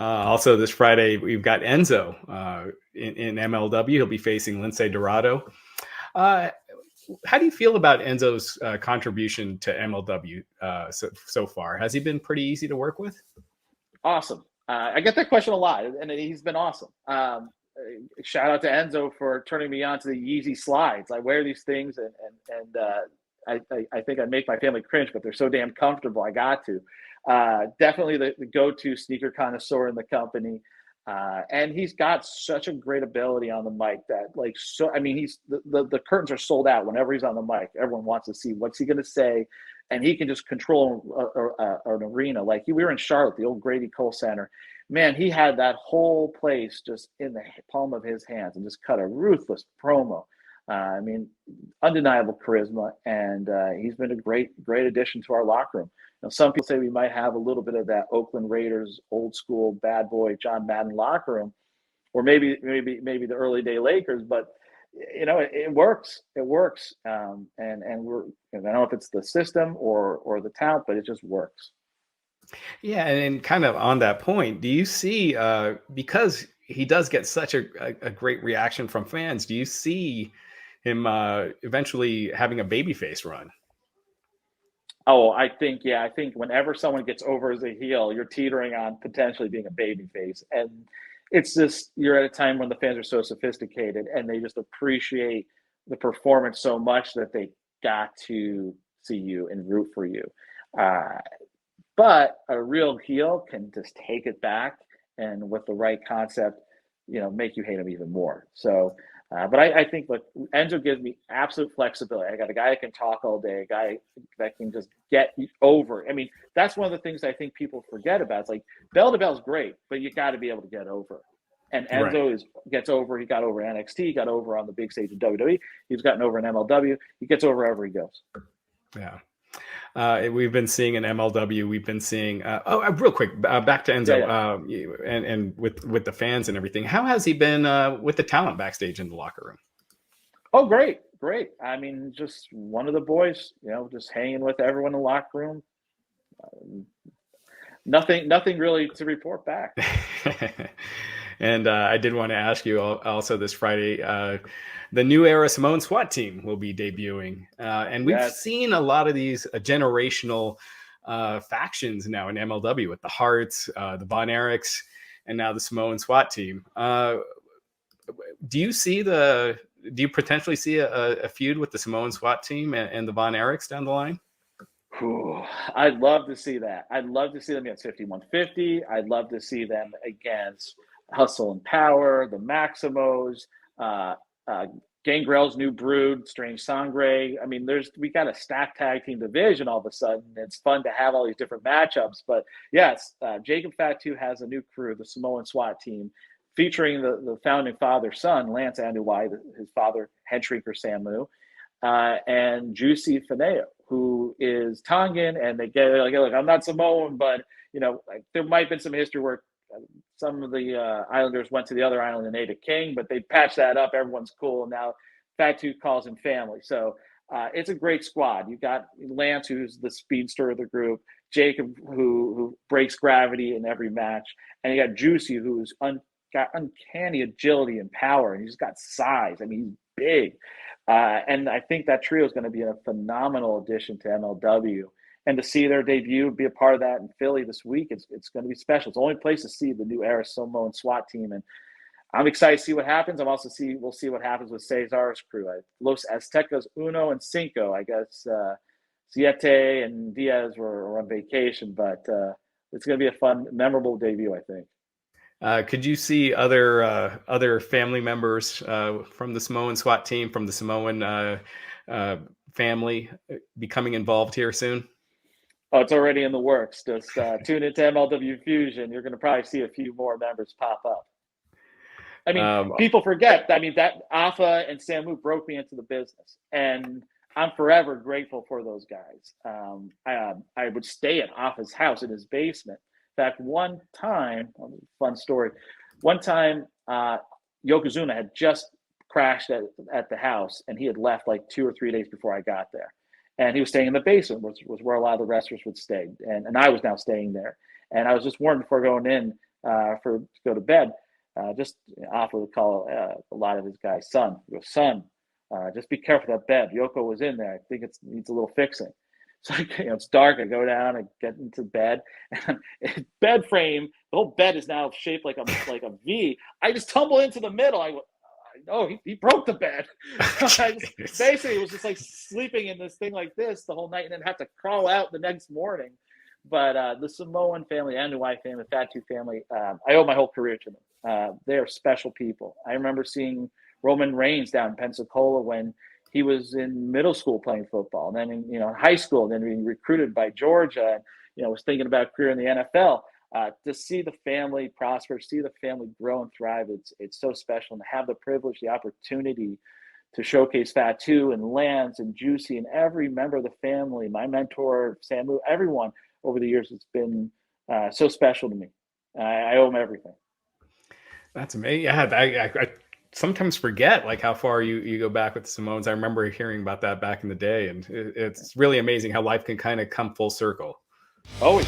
Also, this Friday, we've got nZo in MLW. He'll be facing Lince Dorado. Uh, how do you feel about nZo's contribution to MLW so far? Has he been pretty easy to work with? Awesome. I get that question a lot, and he's been awesome. Shout out to nZo for turning me on to the Yeezy slides. I wear these things, and I think I make my family cringe, but they're so damn comfortable. I got to. Definitely the go-to sneaker connoisseur in the company. And he's got such a great ability on the mic that he's the curtains are sold out whenever he's on the mic. Everyone wants to see what's he going to say, and he can just control an arena. Like we were in Charlotte, the old Grady Cole Center. Man, he had that whole place just in the palm of his hands and just cut a ruthless promo. Undeniable charisma, and he's been a great addition to our locker room. Now, some people say we might have a little bit of that Oakland Raiders old school bad boy John Madden locker room, or maybe the early day Lakers, but it works. It works, and we're I don't know if it's the system or the talent, but it just works. Yeah, and kind of on that point, do you see because he does get such a great reaction from fans, do you see him eventually having a babyface run? Oh, I think whenever someone gets over as a heel, you're teetering on potentially being a babyface. And it's just, you're at a time when the fans are so sophisticated and they just appreciate the performance so much that they got to see you and root for you. But a real heel can just take it back and with the right concept, make you hate him even more. So, but I think nZo gives me absolute flexibility. I got a guy that can talk all day, a guy that can just get over. I mean, that's one of the things I think people forget about. It's like bell to bell is great, but you got to be able to get over. And nZo gets over. He got over NXT, he got over on the big stage of WWE. He's gotten over in MLW. He gets over wherever he goes. Yeah. We've been seeing in MLW. We've been seeing. Real quick, back to nZo, and with the fans and everything. How has he been with the talent backstage in the locker room? Oh, great. I mean, just one of the boys, just hanging with everyone in the locker room. Nothing really to report back. And I did want to ask you also this Friday, the new era Samoan SWAT Team will be debuting. And we've seen a lot of these generational factions now in MLW with the Hearts, the Von Erichs, and now the Samoan SWAT Team. Do you potentially see a feud with the Samoan SWAT Team and the Von Erichs down the line? I'd love to see that. I'd love to see them against 5150. I'd love to see them against Hustle and Power, the Maximos, Gangrel's New Brood, Strange Sangre. I mean, we got a stacked tag team division all of a sudden. It's fun to have all these different matchups. But yes, Jacob Fatu has a new crew, the Samoan SWAT Team, featuring the founding father's son, Lance Anuwai, his father, Headshrinker Samu, and Juicy Fineo, who is Tongan. And they get like, look, I'm not Samoan, but there might have been some history where some of the Islanders went to the other island and ate a king, but they patched that up. Everyone's cool. And now Fatu calls him family. So it's a great squad. You got Lance, who's the speedster of the group, Jacob, who breaks gravity in every match, and you got Juicy, who's got uncanny agility and power, and he's got size. I mean, he's big. And I think that trio is going to be a phenomenal addition to MLW. And to see their debut, be a part of that in Philly this week, it's going to be special. It's the only place to see the new era Samoan SWAT Team, and I'm excited to see what happens. We'll see what happens with Cesar's crew. Los Aztecas Uno and Cinco. I guess Siete and Diaz were on vacation, but it's going to be a fun, memorable debut, I think. Could you see other family members from the Samoan SWAT Team, from the Samoan family, becoming involved here soon? Oh, it's already in the works. Just tune into MLW Fusion. You're going to probably see a few more members pop up. I mean, people forget. I mean, that Afa and Samu broke me into the business, and I'm forever grateful for those guys. I would stay at Afa's house in his basement. In fact, one time, fun story. One time, Yokozuna had just crashed at the house, and he had left like 2 or 3 days before I got there. And he was staying in the basement, which was where a lot of the wrestlers would stay. And I was now staying there. And I was just warned before going in, to go to bed. Just offered to call a lot of his guys' son. He goes, son, just be careful that bed. Yoko was in there. I think it needs a little fixing. So it's dark. I go down. I get into bed, and bed frame. The whole bed is now shaped like a V. I just tumble into the middle. I go, oh, he broke the bed. Basically, it was just like sleeping in this thing like this the whole night, and then had to crawl out the next morning. But the Samoan family, Anuai family, Fatu family, I owe my whole career to them. They are special people. I remember seeing Roman Reigns down in Pensacola when he was in middle school playing football, and then in high school, and then being recruited by Georgia, and was thinking about a career in the NFL. To see the family prosper, see the family grow and thrive, it's so special. And to have the privilege, the opportunity to showcase Fatu and Lance and Juicy and every member of the family, my mentor, Samu, everyone over the years, it's been so special to me. I owe them everything. That's amazing. Yeah, I sometimes forget like how far you go back with the Samoans. I remember hearing about that back in the day, and it's really amazing how life can kind of come full circle. Always.